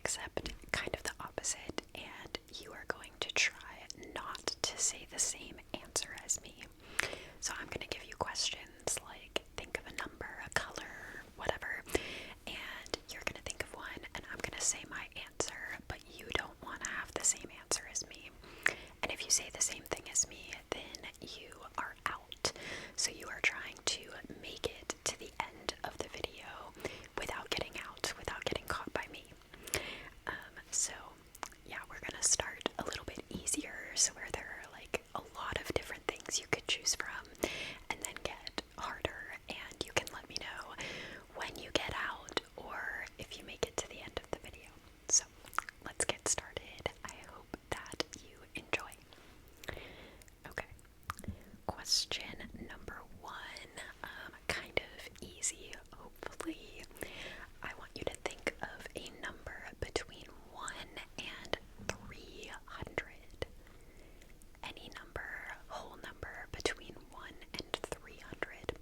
except kind of the opposite, and you are going to try not to say the same answer as me. So I'm going to give you questions like think of a number, a color, whatever, and you're going to think of one, and I'm going to say my answer, but you don't want to have the same answer as me. And if you say the same thing as me, then you are out. So you are trying to make it to the end of the video without getting out, without getting caught by me. So yeah, we're gonna start a little bit easier, so where there are like a lot of different things you could choose from, and then get harder, and you can let me know when you get out or if you make it to the end of the video. So let's get started. I hope that you enjoy. Okay, question number one, kind of easy, hopefully. I want you to think of a number between 1 and 300. Any number, whole number between 1 and 300.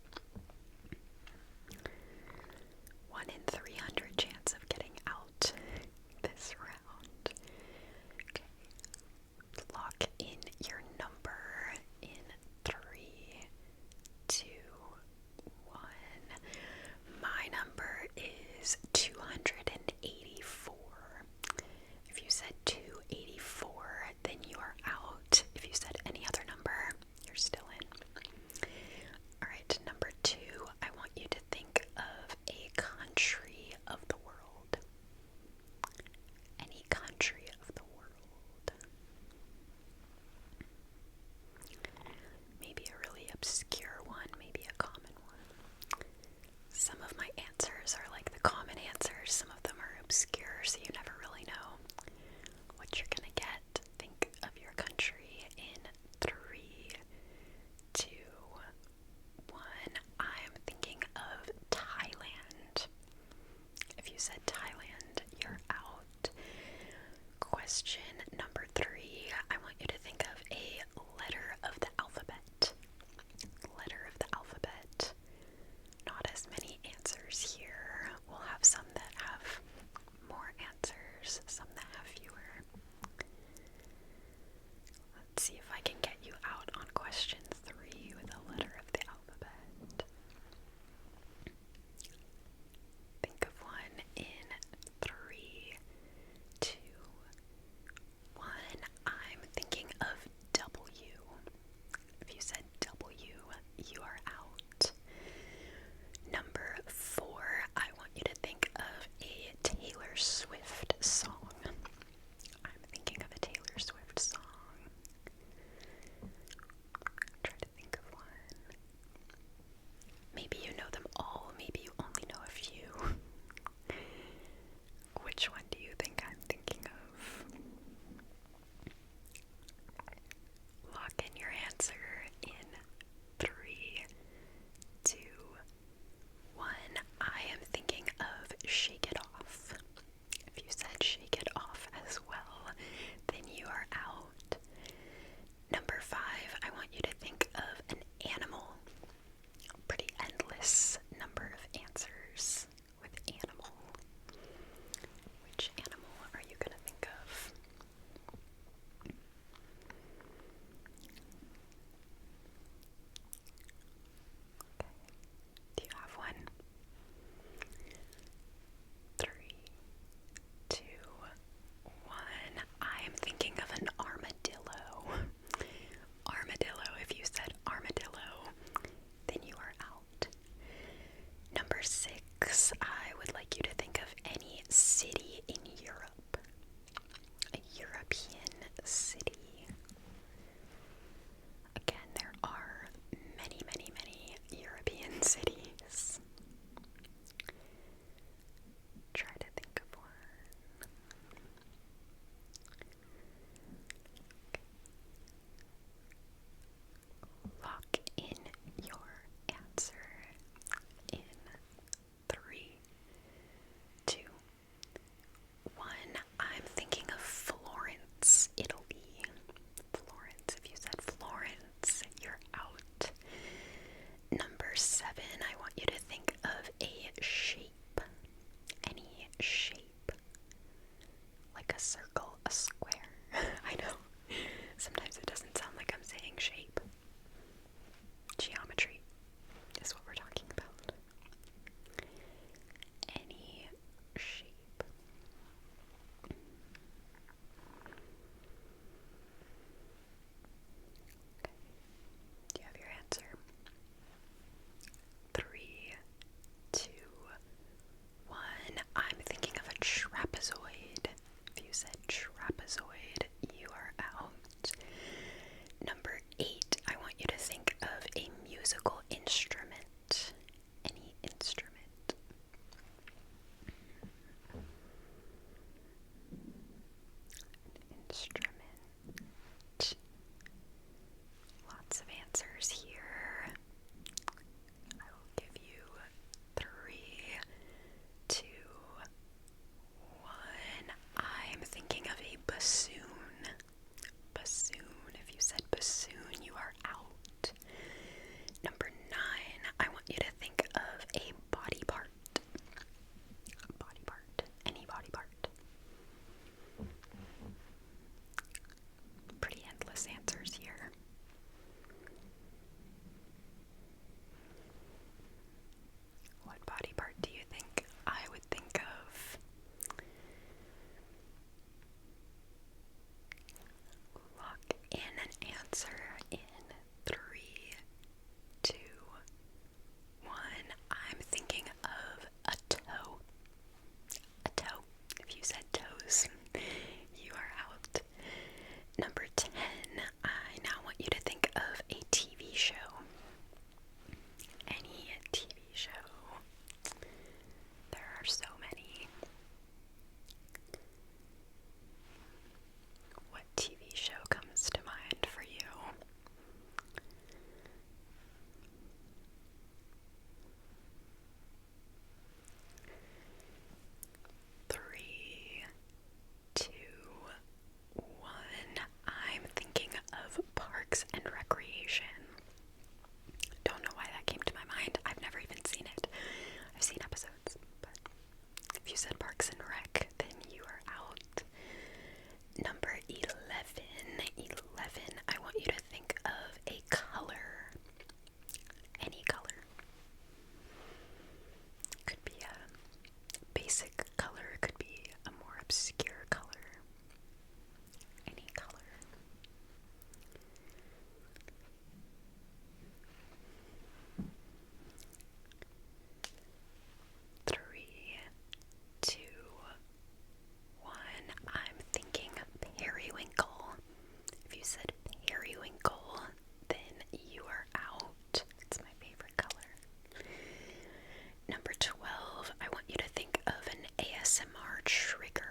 1 in 300 chance of getting out this round. Okay. Lock in your number in 3, 2, 1. My number is 284. If you said 284, then you are out. If you said any other number, you're still in. Alright, number 2, I want you to think of a country of the world. Any country of the world. Maybe a really obscure one, maybe a common one. Some of my answers are like the common answers, some of them are obscure, so you never really know what you're gonna get. Think of your country in 3, 2, 1. I'm thinking of Thailand. If you said Thailand, you're out. Question number 3. I want you to think of a letter of the alphabet. Letter of the alphabet. Not as many answers here. We'll have some that have more answers, some that have fewer. Let's see if I can get you out on question 3 with a letter of the alphabet. Think of one in 3, 2, 1. I'm thinking of W. If you said W, you are out. Number 4, I want you to think of a Taylor Swift song. I'm thinking of a Taylor Swift song. Try to think of one. Maybe you know them all, maybe you only know a few. Which one do you think I'm thinking of? Lock in your answer in 3, 2, 1. I am thinking of Shake It Off. If you said Shake It Off as well, then you are out. Number 5, I want you to think of an animal. Pretty endless number of answers with animal. Which animal are you going to think of? Okay. Do you have one? 3, 2, 1. I am thinking of an armadillo. Armadillo. If you said armadillo, then you are out. Number 6, I would like you to think of any city in Europe. A European city. Again, there are many, many, many European cities. Try to think of one. Lock in your answer in 3, 2, 1. I'm thinking of Florence, Italy. Florence. If you said Florence, you're out. Number 7, I want you to think of a shape. Any shape. a circle, a square. I know. Sometimes it doesn't sound like I'm saying shape. Geometry is what we're talking about. Any shape. Okay. Do you have your answer? 3, 2, 1. I'm thinking of a trapezoid. If you said trapezoid, you are out. Number 8, I want you to think of a musical instrument. Any instrument. Instrument. Lots of answers here. I will give you 3, 2, 1. I'm thinking of a bassoon. Bassoon. If you said bassoon, you are out. Number 9, I want you to think of a body part. Body part. Any body part. Pretty endless answers here. What body part do you think I would think of? Lock in an answer in 3, 2, 1. I'm thinking of a toe. A toe. If you said toes, you are out. Number 10, I now want you to think of a TV show. Any TV show. There are so many. What TV show comes to mind for you? Three, 2, 1. I'm thinking of Parks and Recreation. Don't know why that came to my mind. I've never even seen it. I've seen episodes, but if you said Parks and Rec, then you are out. Number 11. 11. I want you to think of a color. Any color. Could be a basic color, could be a more obscure color. Any color. Three, 2, 1. I'm thinking periwinkle. If you said periwinkle, then you are out. It's my favorite color. Number 12, I want you to think of an ASMR trigger.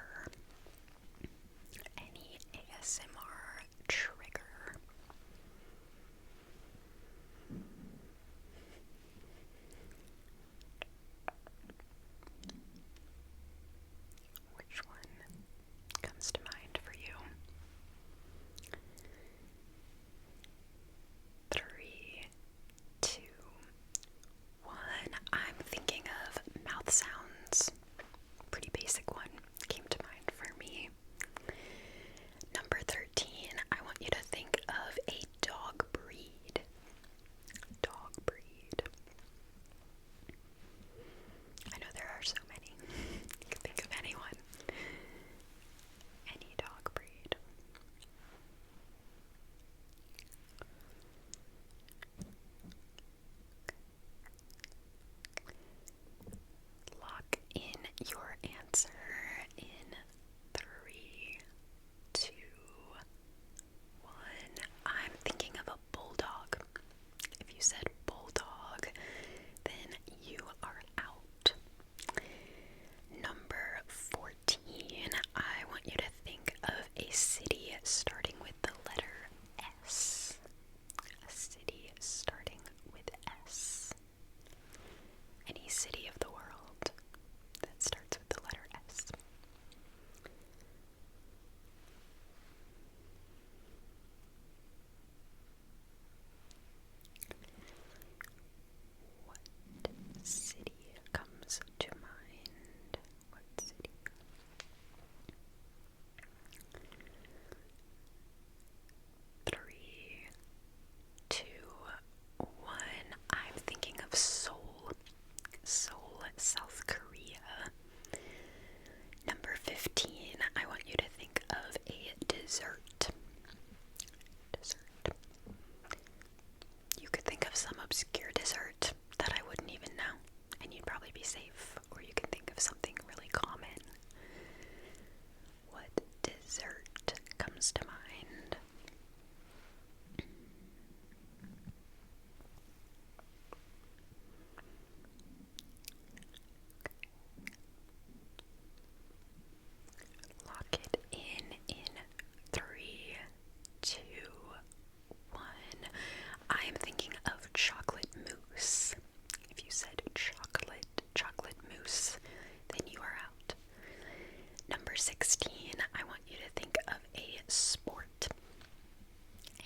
16, I want you to think of a sport.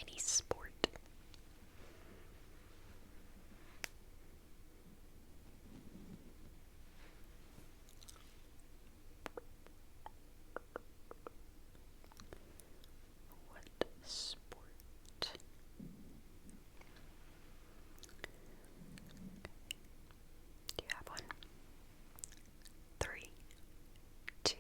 Any sport. What sport? Do you have one? 3, 2,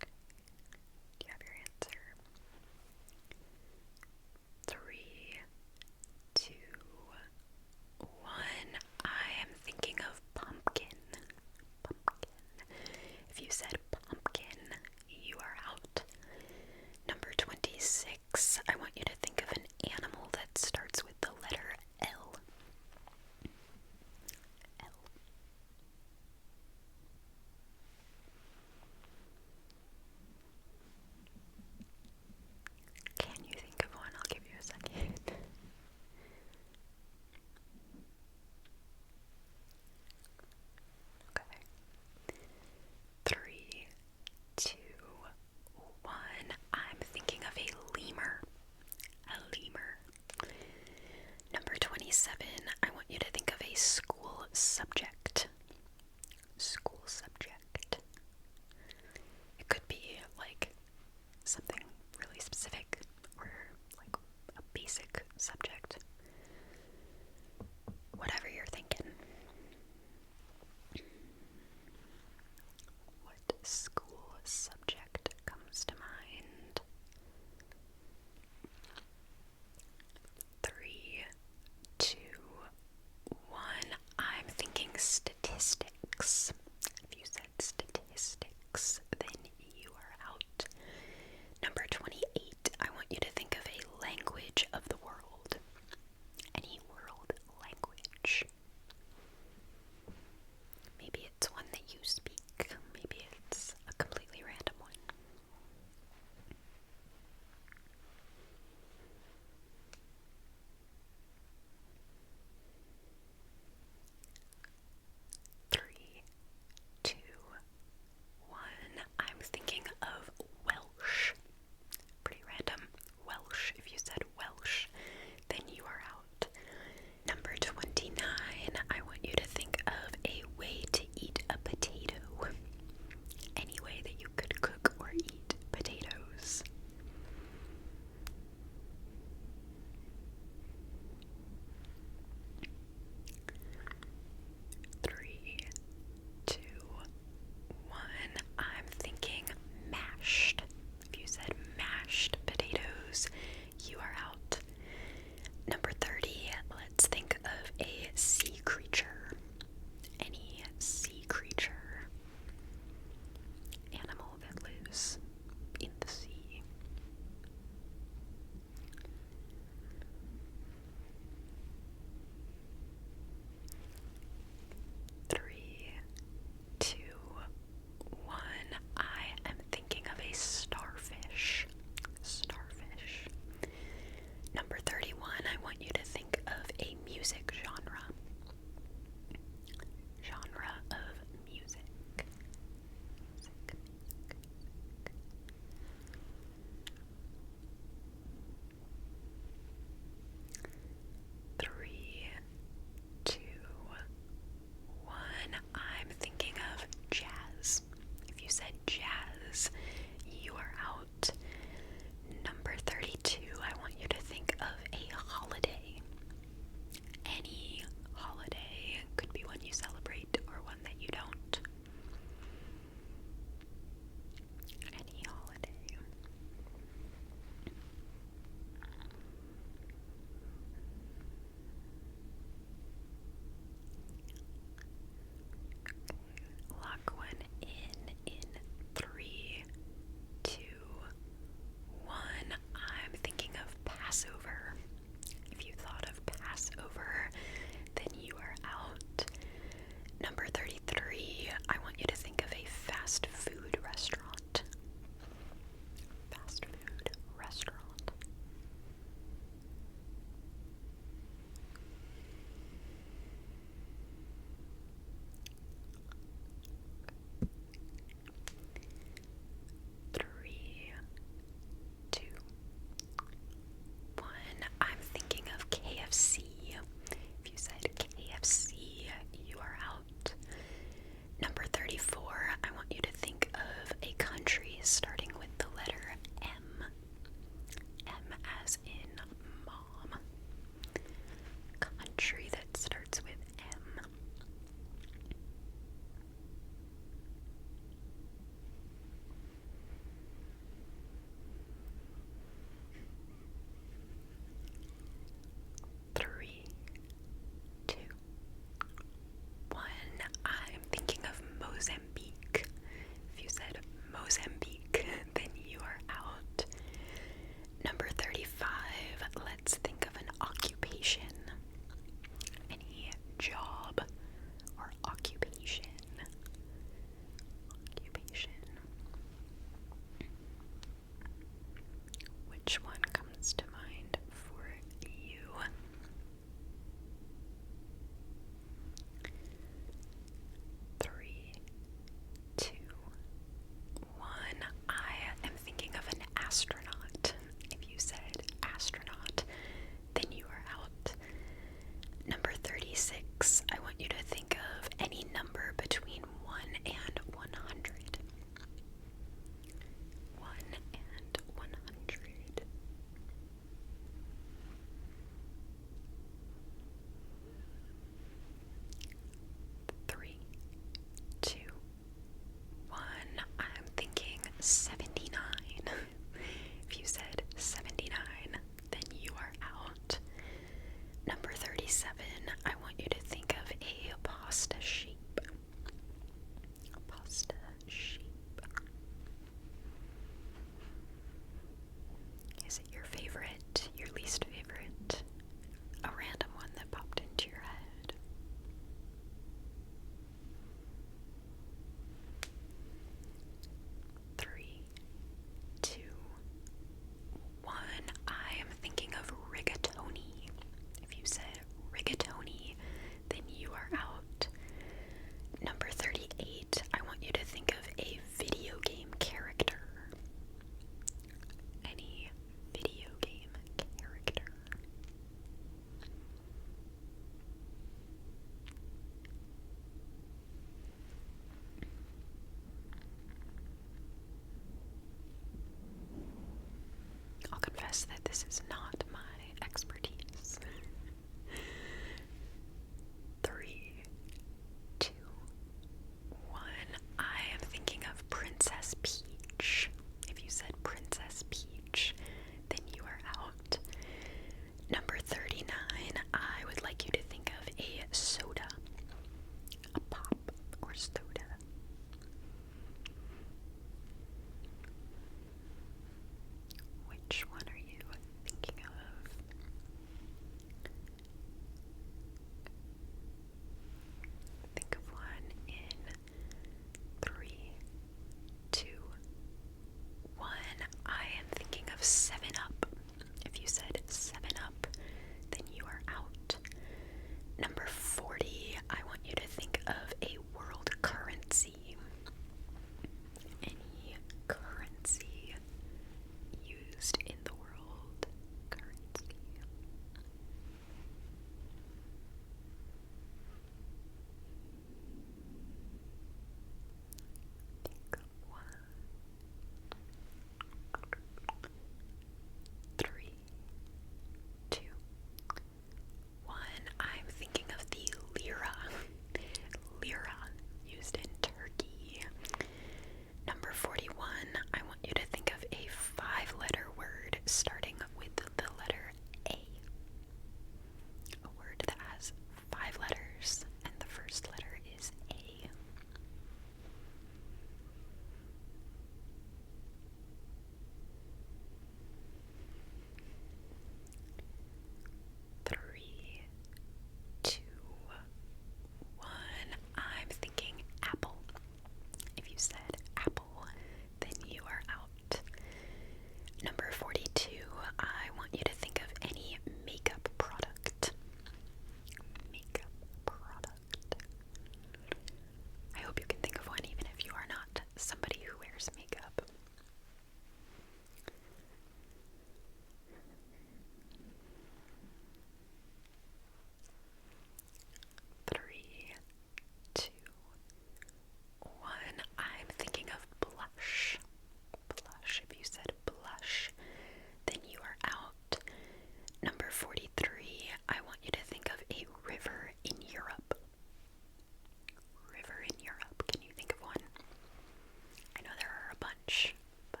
much, but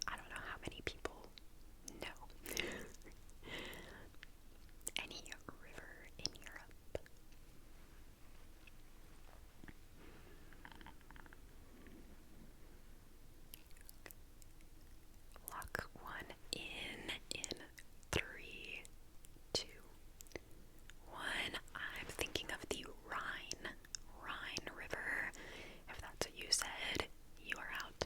I don't know how many people know. Any river in Europe? Lock one in 3, 2, 1. I'm thinking of the Rhine River. If that's what you said, you are out.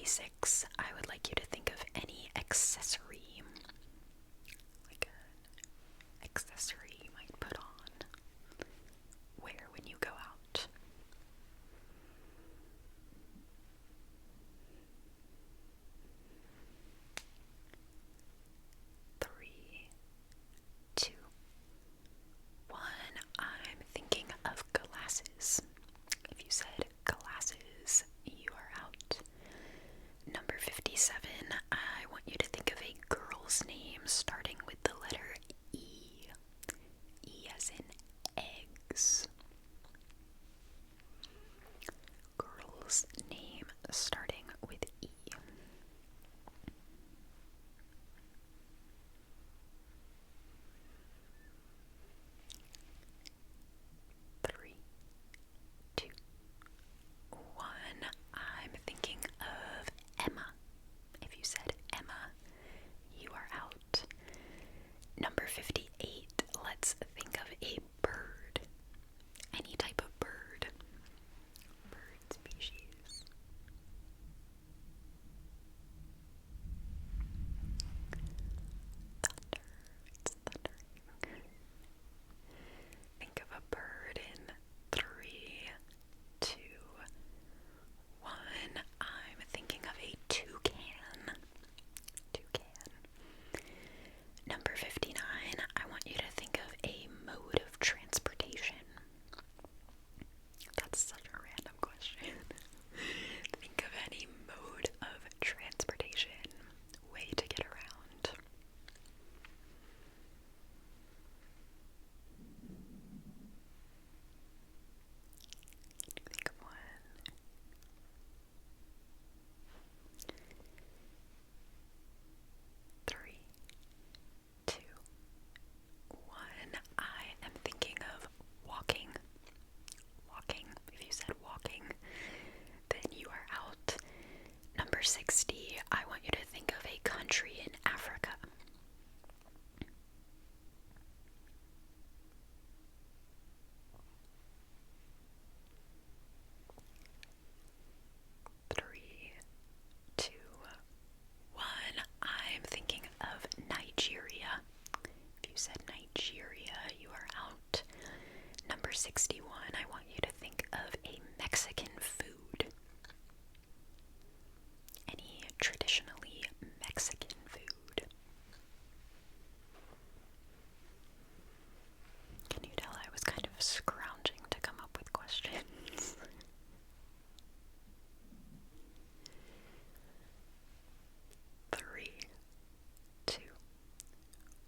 36, I would like you to think of any accessory, like an accessory you might put on, wear when you go out. Three, two, one. I'm thinking of glasses. If you said glasses, you are out. Number 57, I want you to think of a girl's name starting with the letter E. E as in eggs. Girl's name starting with E. Three, two, one. I'm thinking of Emma. If you said Emma, you are out. Number 58, let's think of a bird. Any type of bird. Bird species. Thunder. It's thundering. Think of a bird in 3, 2, 1. I'm thinking of a toucan. Toucan. Number 59, I want you to think of a mode of transportation. That's such a random question. Think of any mode of transportation, way to get around. Think of one. 3, 2, 1. I am thinking of walking. Walking. If you said walking, then you are out. Number 60, I want you to think of a country in Africa. Three, two, one. I'm thinking of Nigeria. If you said Nigeria, you are out. Number 61, I want you to think of a Mexican food. Any traditionally Mexican food. Can you tell I was kind of scrounging to come up with questions? 3, 2,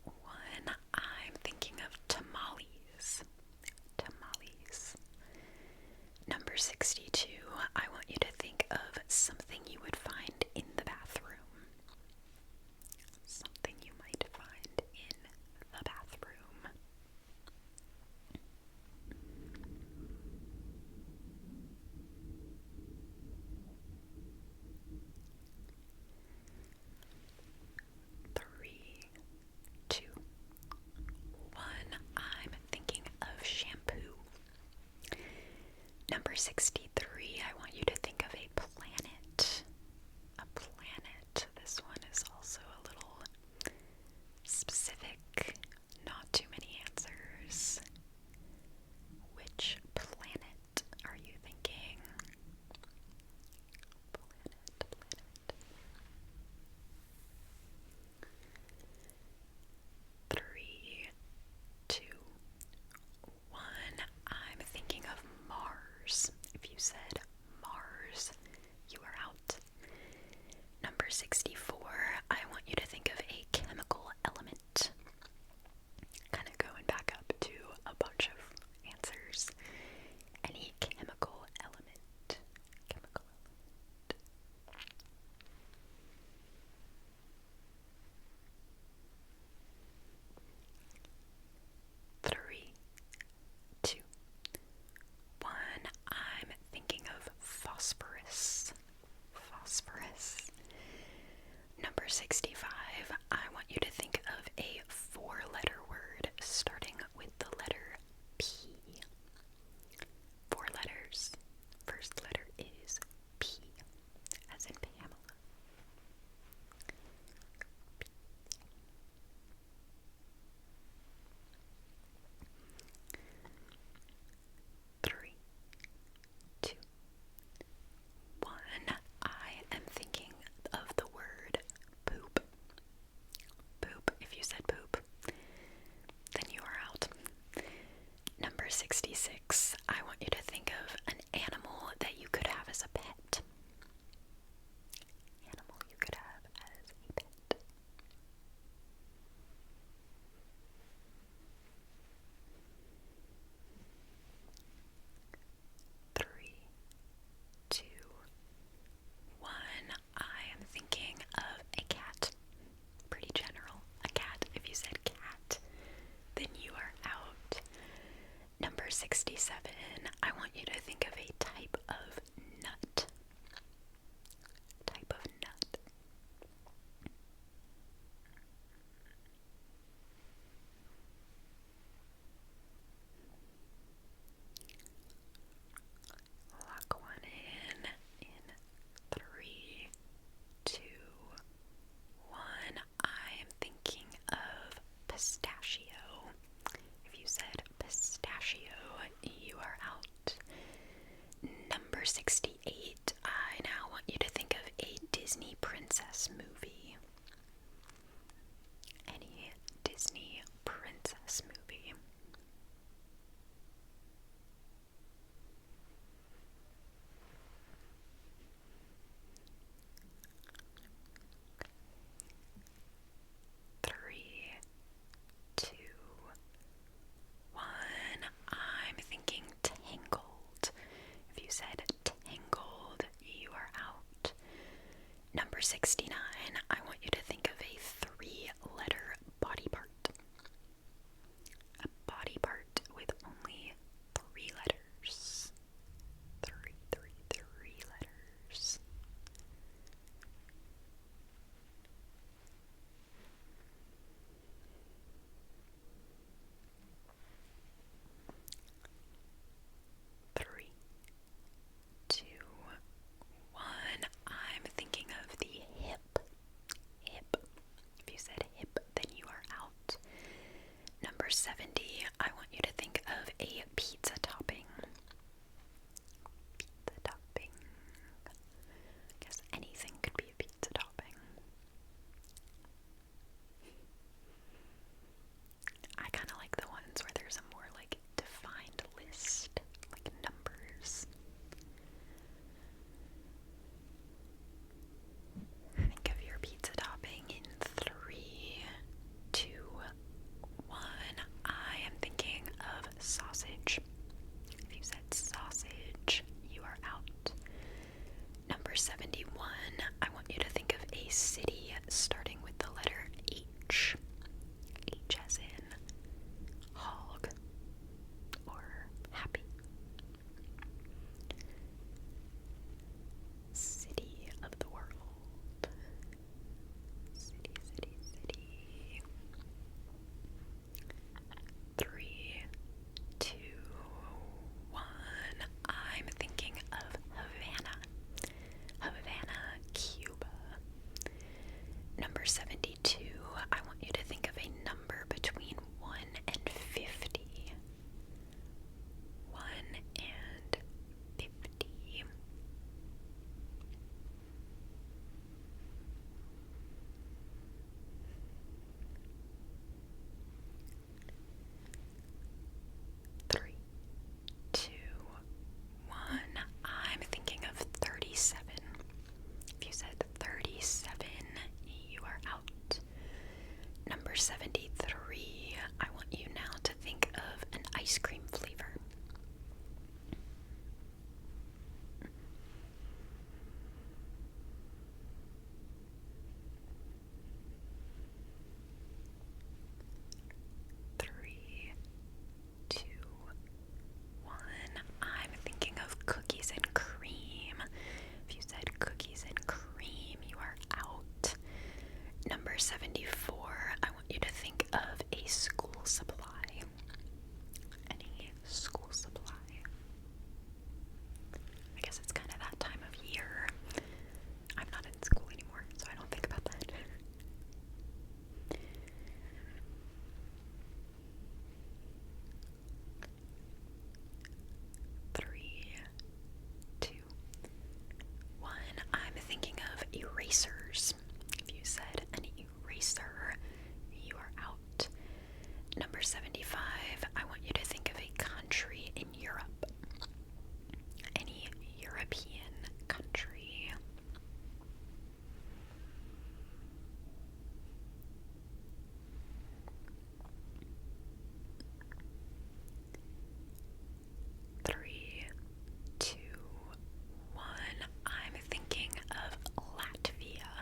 1. I'm thinking of tamales. Tamales. Number 62, I want you to think of something you would find in the bathroom. Something you might find in the bathroom. 3, 2, 1. I'm thinking of shampoo. Number 63, I want you to think of a planet. A planet. This one is also a little specific. Not too many answers. Which planet are you thinking? Planet. 3, 2, 1. I'm thinking of Mars. If you said Mars, you are out. Number 64, I want you to think of a chemical element. Kind of going back up to a bunch of answers. Any chemical element. Chemical element. 3, 2, 1. I'm thinking of phosphorus. Phosphorus. Number 65. I want you to think of a 4-letter word starting with the letter P. 4 letters. First letter is P, as in Pamela. Disney princess movie. Any Disney princess movie. Three, two, one. I'm thinking Tangled. If you said Tangled, you are out. Number 69. I want you to think of a 3-letter body part. A body part with only 3 letters. Three letters. Three, two, one. I'm thinking of the hip. Hip. If you said hip, then you are out. Number 70. I want you to think of a pizza topping. Pizza topping. I guess anything could be a pizza topping. I kind of like the ones where there's a more like defined list, like numbers. Think of your pizza topping in 3, 2, 1. I am thinking of sausage. If you said sausage, you are out. Number 71. I want you to think of a city starting with the letter H. H as in hog or happy. City of the world. City, city, city. 3, 2, 1. I'm thinking of Havana. Havana, Cuba. Number 72. I want you to think of a number between 1 and 50. 1 and 50. Three, two, one. I'm thinking of 37. If you said 37, you are out. Number 73. I want you now to think of an ice cream flavor. Three, two, one. I'm thinking of cookies and cream. If you said cookies and cream, you are out. Number 74. I want you to think of a school supply. Any school supply. I guess it's kind of that time of year. I'm not in school anymore, so I don't think about that. Three, two, one. I'm thinking of erasers. If you said an eraser, you are out. Number 75. I want you to think of a country in Europe. Any European country. Three, two, one. I'm thinking of Latvia.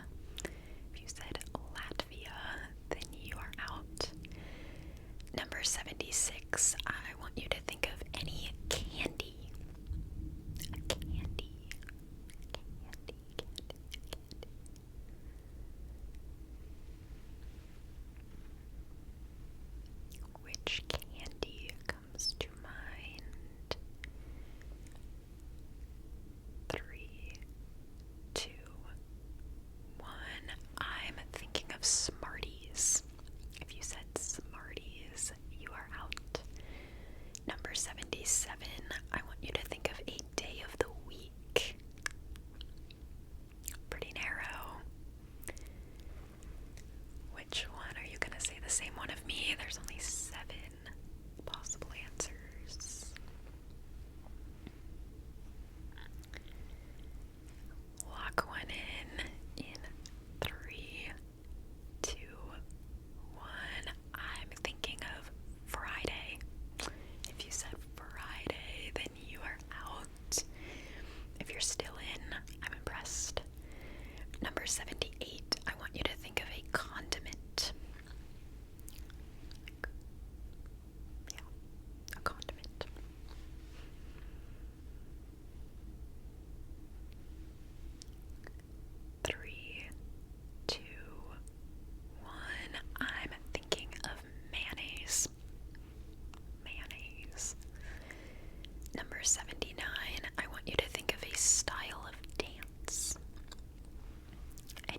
78, I want you to think of a condiment. Yeah, a condiment. Three, two, one. I'm thinking of mayonnaise. Mayonnaise. Number 79, I want you to think of a style of dance. A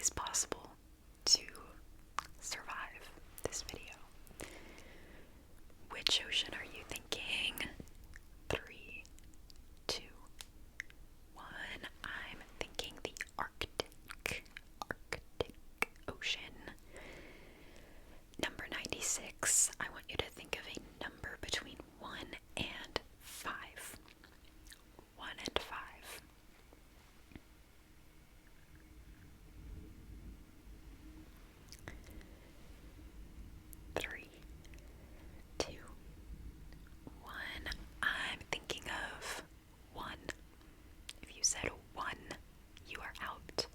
is possible to survive this video. Which ocean are you thinking? 3, 2, 1. I'm thinking the Arctic Ocean. Number 96. I want you to think of a number between 1 and 5. 1 and 5. 3, 2, 1. I'm thinking of 1. If you said 1, you are out.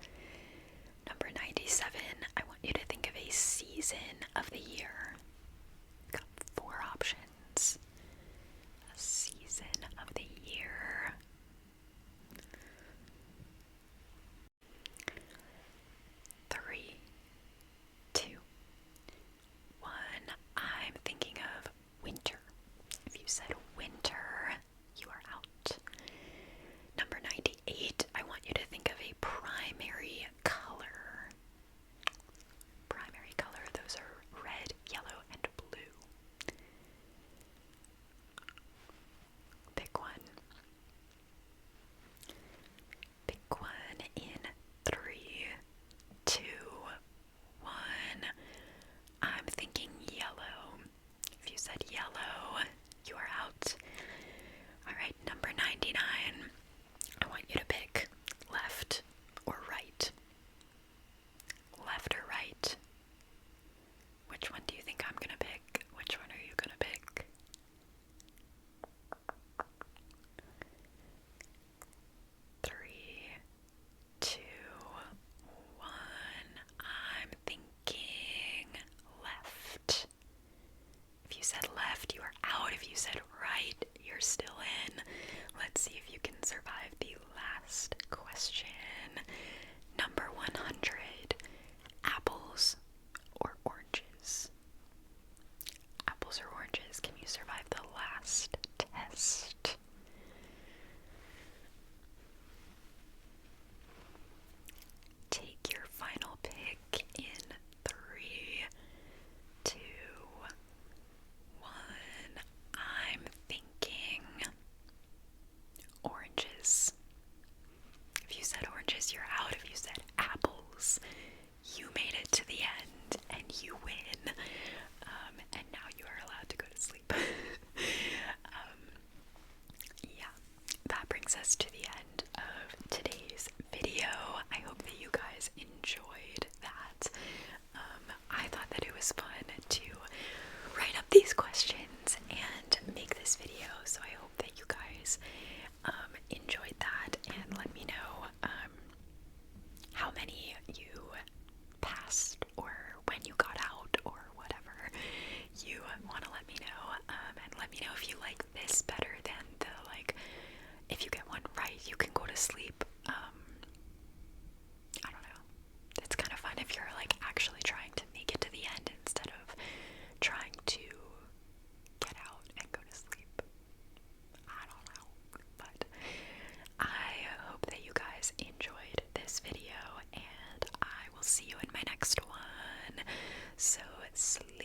Number 97. I want you to think of a season of the year. Got 4 options. A season of the year. 3, 2, 1. I'm thinking of winter. If you said winter, you are out. Number 98. I want you to think of a primary color. Primary color, those are red, yellow, and blue. Pick one. Pick one in 3, 2, 1. I'm thinking yellow. If you said yellow, you are out. Alright, number 99. I want you to pick left or right. Left or right? Which one do you think I'm gonna pick? Which one are you gonna pick? Three, 2, 1. I'm thinking left. If you said left, you are out. If you said right, you're still in. Let's see if you can survive the last question. Number 100. Apples or oranges? Apples or oranges? Can you survive the last test? Take your final pick in 3, 2, 1. I'm thinking oranges. If you said oranges, you're out. If you said apples, you made it to the end and you win. And now you are allowed to go to sleep. Yeah, that brings us to the end of today's video. I hope that you guys enjoyed that. I thought that it was fun to write up these questions and make this video, so I hope that you guys enjoyed that, and let me know how many you passed or when you got out or whatever you want to let me know, and let me know if you like this better than the, like, if you get one right you can go to sleep. I don't know, it's kind of fun if you're like actually trying to make it to the end instead of trying to get out and go to sleep. I don't know, but I hope that you guys enjoyed this video, and I will see you in my next one. So sleep